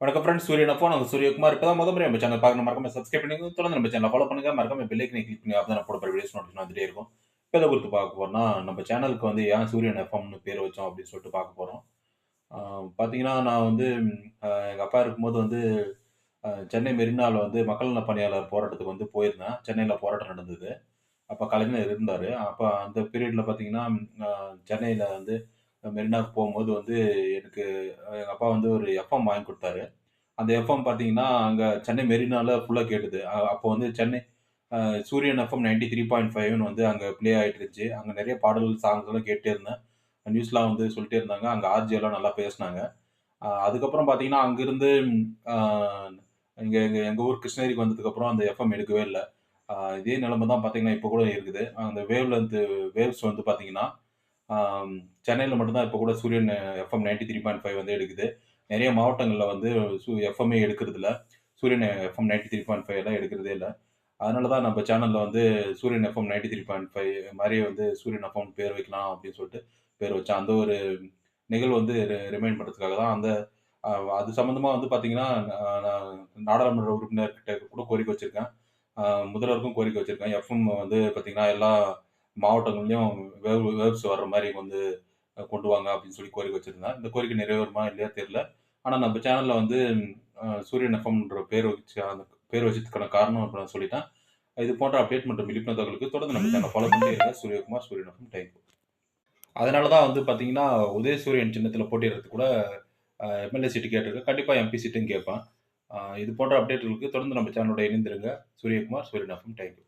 வணக்கம் ஃப்ரெண்ட்ஸ். சூரியன் எஃப்எம். நாங்க சூரியகுமார். இப்பதான் முறை நம்ம சேனல் பார்க்கணும். மறக்காம சப்ஸ்கிரைப் பண்ணிக்கோங்க. தொடர்ந்து நம்ம சேனல ஃபாலோ பண்ணுங்க. மறக்காம பெல் ஐக்கனை கிளிக் பண்ணி அப்பதான் நான் போடற வீடியோஸ் நோட்டிஃபிகேஷன் வந்துட்டே இருக்கும். இப்ப எத குறித்து பார்க்க போறோம்னா, நம்ம சேனலுக்கு வந்து ஏன் சூரியன் எஃப்எம்னு பேர் வச்சோம் அப்படின்னு சொல்லிட்டு பார்க்க போறோம். ஆ பார்த்தீங்கன்னா, நான் வந்து எங்க அப்பா இருக்கும்போது வந்து சென்னை மெரினால வந்து மக்கள் நல பணியாளர் போராட்டத்துக்கு வந்து போயிருந்தேன். சென்னையில போராட்டம் நடந்தது. அப்ப கலைஞர் இருந்தாரு. அப்ப அந்த பீரியட்ல பார்த்தீங்கன்னா, அ சென்னையில வந்து மெரினாவுக்கு போம்போது வந்து எனக்கு எங்க அப்பா வந்து ஒரு எஃப்எம் வாங்கி குடுத்தாரு. அந்த எஃப்எம் பார்த்தீங்கன்னா, அங்க சென்னை மெரினால ஃபுல்லா கேட்டுது. அப்போ வந்து சென்னை அ சூரியன் எஃப்எம் 93.5ன்னு வந்து அங்க ப்ளே ஆயிட்டு இருந்துச்சு. அங்க நெறைய பாடல்கள், சாங்ஸ் எல்லாம் கேட்டுட்டே இருந்தேன். நியூஸ்லாம் வந்து சொல்லிட்டே இருந்தாங்க. அங்க ஆர்ஜேலாம் நல்லா பேசுனாங்க. அதுக்கப்புறம் பார்த்தீங்கன்னா, அங்கிருந்து அ இங்க எங்க எங்க ஊர் கிருஷ்ணகிரிக்கு வந்ததுக்கப்புறம் அந்த எஃப்எம் எடுக்கவே இல்ல. இதே நிலைமை தான் பார்த்தீங்கன்னா, இப்ப கூட இருக்குது. அந்த வேவ்ஸ் வந்து பார்த்தீங்கன்னா, ஆம் சென்னையில மட்டும் தான் இப்ப கூட சூரியன் எஃப்எம் 93.5 வந்து எடுக்குது. நெறைய மாவட்டங்கள்ல வந்து எஃப்எம்மே எடுக்குறதில்ல. சூரியன் எஃப்எம் 93.5 எல்லாம் எடுக்கிறதே இல்ல. அதனால தான் நம்ம சேனல்ல வந்து சூரியன் எஃப்எம் 93.5 மாரி வந்து சூரியன் எஃப்எம்னு பேர் வைக்கலாம் அப்படின்னு சொல்லிட்டு பேர் வச்சேன். அந்த ஒரு நிகழ்வு வந்து ரிமைண்ட் பண்றதுக்காக தான் அந்த அ அது சம்மந்தமா வந்து பார்த்தீங்கன்னா, நான் நாடாளுமன்ற உறுப்பினர்கிட்ட கூட கோரிக்கை வச்சிருக்கேன். அ முதல்வருக்கும் கோரிக்கை வச்சிருக்கேன். எஃப்எம் வந்து பார்த்தீங்கன்னா, எல்லா மாவட்டங்கள்லயும் வேவ்ஸ் வர்ற மாரி வந்து கொண்டு வாங்க அப்படின்னு சொல்லி கோரிக்கை வச்சிருந்தேன். இந்த கோரிக்கை நிறைவேறுமா இல்லையா தெரியல. ஆனா நம்ம சேனல்ல வந்து சூரியன் எஃப்எம்ன்ற பேர் வச்சதுக்கான காரணம் இப்ப நான் சொல்லிட்டேன். இது போன்ற அப்டேட் மற்றும் விழிப்புணர்வு தகவலுக்கு தொடர்ந்து நம்ம சேனல ஃபாலோ பண்ணிட்டே இருங்க. சூரியகுமார், சூரியன் எஃப்எம். Thank you. அதனால தான் வந்து பார்த்தீங்கன்னா, உதயசூரியன் சின்னத்தில போட்டியிடுறதுக்கு கூட எம்எல்ஏ சீட்டு கேட்டிருக்கேன். கண்டிப்பா எம்பி சீட்டும் கேட்பேன். இது போன்ற அப்டேட்களுக்கு தொடர்ந்து நம்ம சேனலோட இணைந்திருங்க. சூரியகுமார், சூரியன் எஃப்எம். Thank you.